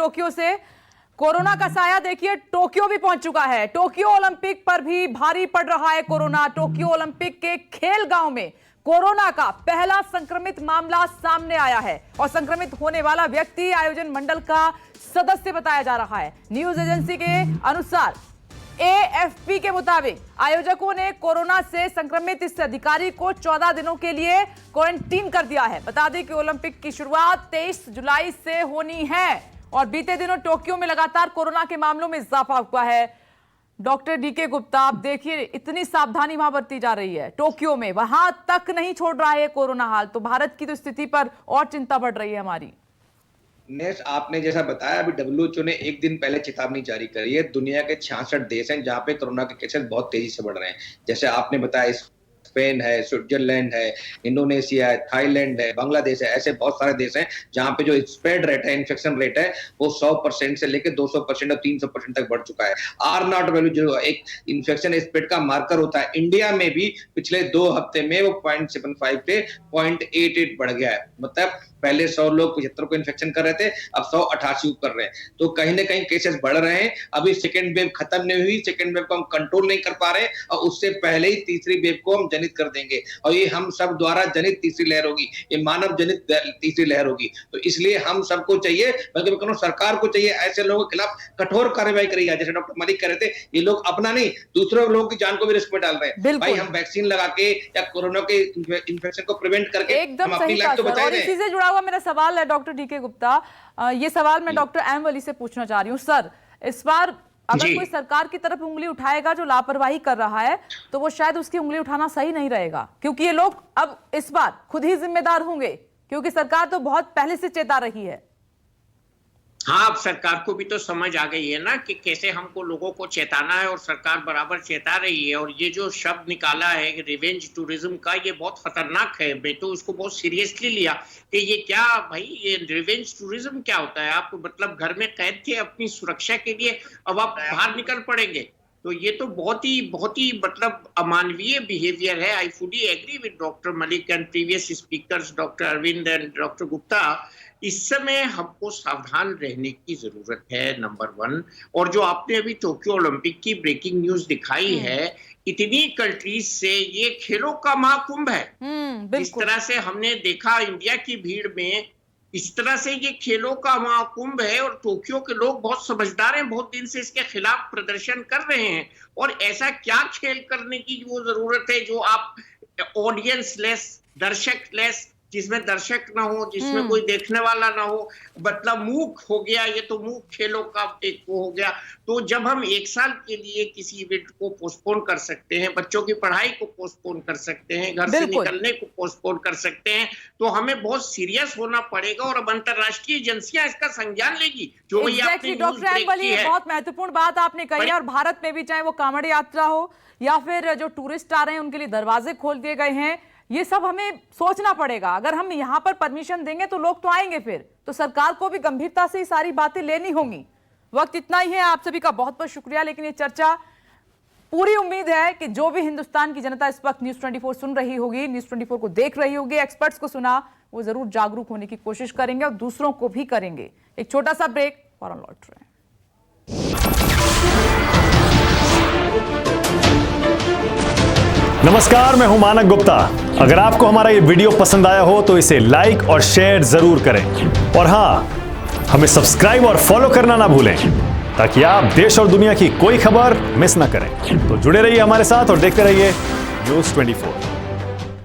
Tokyo से। Corona का साया देखिए टोक्यो भी पहुंच चुका है। टोक्यो ओलंपिक पर भी भारी पड़ रहा है कोरोना। टोक्यो ओलंपिक के खेल गांव में कोरोना का पहला संक्रमित मामला सामने आया है और संक्रमित होने वाला व्यक्ति आयोजन मंडल का सदस्य बताया जा रहा है। न्यूज एजेंसी के अनुसार एएफपी के मुताबिक आयोजकों ने कोरोना से संक्रमित इस अधिकारी को 14 दिनों के लिए क्वारंटीन कर दिया है। बता दें कि ओलंपिक की शुरुआत 23 जुलाई से होनी है और बीते दिनों टोक्यो में लगातार कोरोना के मामलों में इजाफा हुआ है। डॉक्टर डीके गुप्ता, आप देखिए इतनी सावधानी वहां बरती जा रही है टोक्यो में, वहां तक नहीं छोड़ रहा है कोरोना हाल, तो भारत की तो स्थिति पर और चिंता बढ़ रही है हमारी। नेश, आपने जैसा बताया, अभी डब्ल्यूएचओ ने एक दिन पहले चेतावनी जारी करी है। दुनिया के 66 देश हैं जहां पे कोरोना के केसेस बहुत तेजी से बढ़ रहे हैं। जैसे आपने बताया, स्पेन है, स्विट्जरलैंड है, इंडोनेशिया है, थाईलैंड है, बांग्लादेश है, ऐसे बहुत सारे देश हैं जहां पे जो स्प्रेड रेट है, इन्फेक्शन रेट है, वो 100% से लेकर 200% और 300% तक बढ़ चुका है। आर नॉट वैल्यू जो एक इन्फेक्शन स्प्रेड का मार्कर होता है, इंडिया में भी पिछले 2 हफ्ते में वो 0.75 से 0.88 बढ़ गया है। मतलब पहले 100 लोग 75 को इन्फेक्शन कर रहे थे, अब 188 कर रहे हैं। तो कहीं ना कहीं केसेस बढ़ रहे हैं। अभी सेकेंड वेव खत्म नहीं हुई, सेकेंड वेव को हम कंट्रोल नहीं कर पा रहे और उससे पहले ही तीसरी वेव को हम जनित कर देंगे और ये हम सब द्वारा जनित तीसरी लहर होगी, ये मानव जनित तीसरी लहर होगी। तो इसलिए हम सबको चाहिए, बल्कि मैं कहूं सरकार को चाहिए, ऐसे लोगों के खिलाफ कठोर कार्रवाई करी जाए। जैसे डॉक्टर मलिक कह रहे थे, ये लोग अपना नहीं दूसरे लोगों की जान को भी रिस्क में डाल रहे हैं। भाई, हम वैक्सीन लगा के या कोरोना के इन्फेक्शन को प्रिवेंट करके हम अपनी लाइफ तो बचा दें। इसी से जुड़ा हुआ मेरा सवाल है डॉक्टर डीके गुप्ता, ये सवाल मैं डॉक्टर एम वली से पूछना चाह रही हूँ। सर, इस बार अगर कोई सरकार की तरफ उंगली उठाएगा जो लापरवाही कर रहा है, तो वो शायद उसकी उंगली उठाना सही नहीं रहेगा, क्योंकि ये लोग अब इस बार खुद ही जिम्मेदार होंगे, क्योंकि सरकार तो बहुत पहले से चेता रही है। हाँ, अब सरकार को भी तो समझ आ गई है ना कि कैसे हमको लोगों को चेताना है और सरकार बराबर चेता रही है। और ये जो शब्द निकाला है रिवेंज टूरिज्म का, ये बहुत खतरनाक है। मैं तो उसको बहुत सीरियसली लिया कि ये क्या भाई, ये रिवेंज टूरिज्म क्या होता है? आप मतलब घर में कैद थे अपनी सुरक्षा के लिए, अब आप बाहर निकल पड़ेंगे, तो ये तो बहुत ही मतलब अमानवीय बिहेवियर है। I fully agree with doctor Malik and previous speakers, doctor Arvind and doctor Gupta. इस समय हमको सावधान रहने की जरूरत है, नंबर 1। और जो आपने अभी टोक्यो ओलंपिक की ब्रेकिंग न्यूज दिखाई है, इतनी कंट्रीज से ये खेलों का महाकुंभ है। इस तरह से हमने देखा इंडिया की भीड़ में, इस तरह से ये खेलों का महाकुंभ है और टोक्यो के लोग बहुत समझदार हैं, बहुत दिन से इसके खिलाफ प्रदर्शन कर रहे हैं। और ऐसा क्या खेल करने की वो जरूरत है जो आप ऑडियंस लेस, दर्शक लेस, जिसमें दर्शक ना हो, जिसमें कोई देखने वाला ना हो, मतलब मूक हो गया, ये तो मूक खेलों का एक वो हो गया। तो जब हम 1 साल के लिए किसी इवेंट को पोस्टपोन कर सकते हैं, बच्चों की पढ़ाई को पोस्टपोन कर सकते हैं, घर से निकलने को पोस्टपोन कर सकते हैं, तो हमें बहुत सीरियस होना पड़ेगा और अब अंतरराष्ट्रीय एजेंसियां इसका संज्ञान लेगी। जो बहुत महत्वपूर्ण बात आपने कही है। और भारत में भी चाहे वो कांवड़ यात्रा हो या फिर जो टूरिस्ट आ रहे हैं उनके लिए दरवाजे खोल दिए गए हैं, ये सब हमें सोचना पड़ेगा। अगर हम यहां पर परमिशन देंगे तो लोग तो आएंगे, फिर तो सरकार को भी गंभीरता से ये सारी बातें लेनी होंगी। वक्त इतना ही है, आप सभी का बहुत बहुत शुक्रिया। लेकिन ये चर्चा, पूरी उम्मीद है कि जो भी हिंदुस्तान की जनता इस वक्त न्यूज 24 सुन रही होगी, न्यूज 24 को देख रही होगी, एक्सपर्ट्स को सुना, वो जरूर जागरूक होने की कोशिश करेंगे और दूसरों को भी करेंगे। एक छोटा सा ब्रेक, फौरन लौट रहे हैं। नमस्कार, मैं हूं मानक गुप्ता। अगर आपको हमारा ये वीडियो पसंद आया हो तो इसे लाइक और शेयर जरूर करें और हां, हमें सब्सक्राइब और फॉलो करना ना भूलें ताकि आप देश और दुनिया की कोई खबर मिस ना करें। तो जुड़े रहिए हमारे साथ और देखते रहिए न्यूज़ 24।